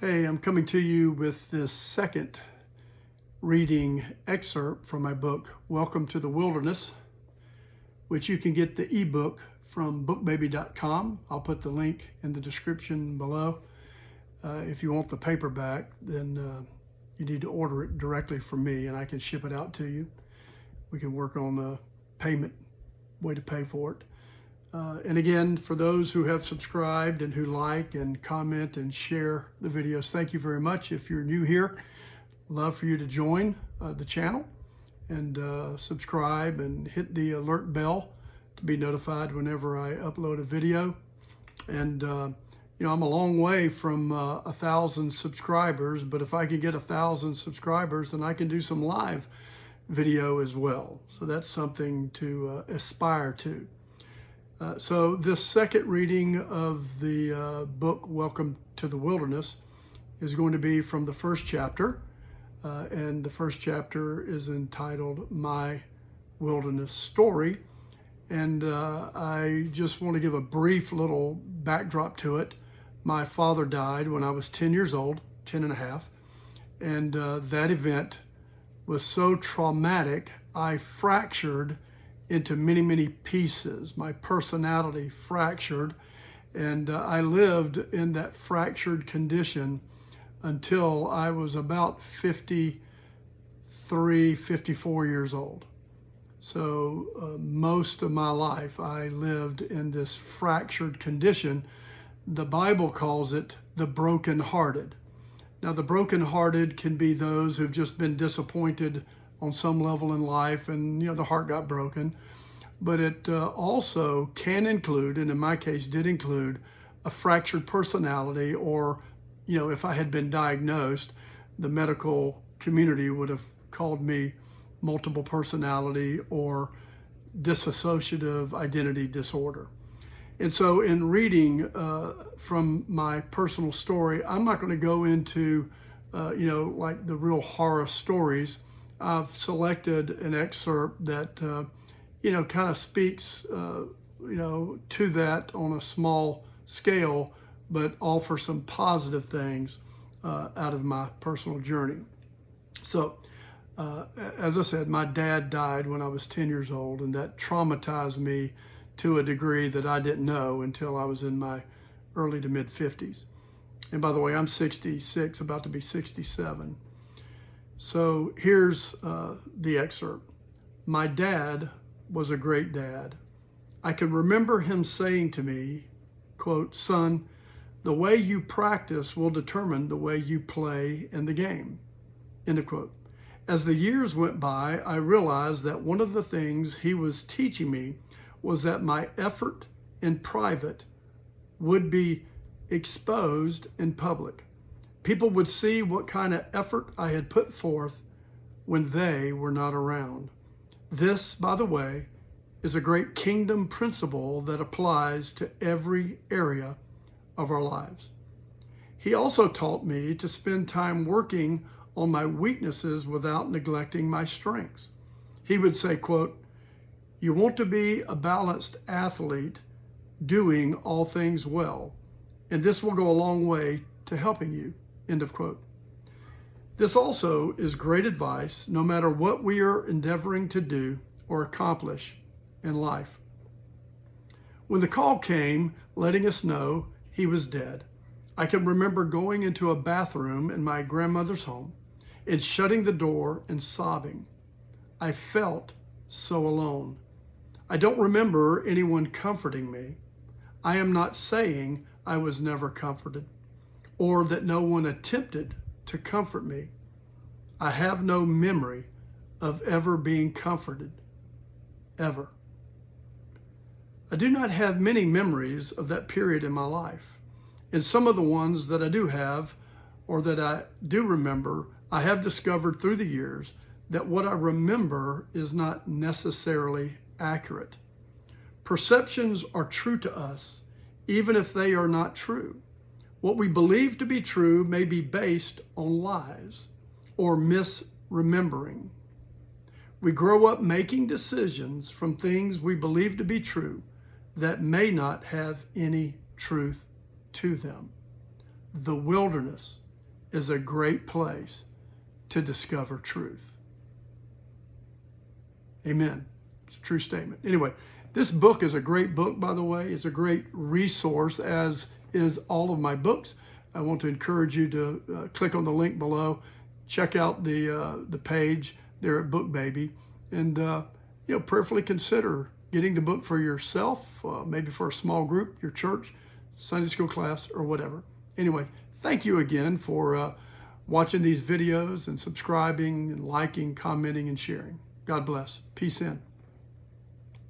Hey, I'm coming to you with this second reading excerpt from my book, Welcome to the Wilderness, which you can get the ebook from bookbaby.com. I'll put the link in the description below. If you want the paperback, then you need to order it directly from me and I can ship it out to you. We can work on the payment, way to pay for it. And again, for those who have subscribed and who like and comment and share the videos, thank you very much. If you're new here, love for you to join the channel and subscribe and hit the alert bell to be notified whenever I upload a video. And I'm a long way from 1,000 subscribers, but if I can get 1,000 subscribers, then I can do some live video as well. So that's something to aspire to. So this second reading of the book, Welcome to the Wilderness, is going to be from the first chapter. And the first chapter is entitled My Wilderness Story. And I just want to give a brief little backdrop to it. My father died when I was 10 years old, 10 and a half. And that event was so traumatic, I fractured into many, many pieces. My personality fractured, and I lived in that fractured condition until I was about 53, 54 years old. So most of my life I lived in this fractured condition. The Bible calls it the brokenhearted. Now, the brokenhearted can be those who've just been disappointed on some level in life and, the heart got broken. But it also can include, and in my case did include, a fractured personality, or, if I had been diagnosed, the medical community would have called me multiple personality or dissociative identity disorder. And so in reading from my personal story, I'm not going to go into, like the real horror stories. I've selected an excerpt that, kind of speaks, to that on a small scale, but offers some positive things out of my personal journey. So, as I said, my dad died when I was 10 years old, and that traumatized me to a degree that I didn't know until I was in my early to mid 50s. And by the way, I'm 66, about to be 67. So here's the excerpt. My dad was a great dad. I can remember him saying to me, quote, "Son, the way you practice will determine the way you play in the game," end of quote. As the years went by, I realized that one of the things he was teaching me was that my effort in private would be exposed in public. People would see what kind of effort I had put forth when they were not around. This, by the way, is a great kingdom principle that applies to every area of our lives. He also taught me to spend time working on my weaknesses without neglecting my strengths. He would say, quote, "You want to be a balanced athlete doing all things well, and this will go a long way to helping you," end of quote. This also is great advice no matter what we are endeavoring to do or accomplish in life. When the call came letting us know he was dead, I can remember going into a bathroom in my grandmother's home and shutting the door and sobbing. I felt so alone. I don't remember anyone comforting me. I am not saying I was never comforted or that no one attempted to comfort me. I have no memory of ever being comforted, ever. I do not have many memories of that period in my life. And some of the ones that I do have, or that I do remember, I have discovered through the years that what I remember is not necessarily accurate. Perceptions are true to us, even if they are not true. What we believe to be true may be based on lies or misremembering. We grow up making decisions from things we believe to be true that may not have any truth to them. The wilderness is a great place to discover truth. Amen. It's a true statement. Anyway, this book is a great book, by the way. It's a great resource, as is all of my books. I want to encourage you to click on the link below, check out the page there at BookBaby, and prayerfully consider getting the book for yourself, maybe for a small group, your church, Sunday school class, or whatever. Anyway, thank you again for watching these videos and subscribing and liking, commenting, and sharing. God bless. Peace in.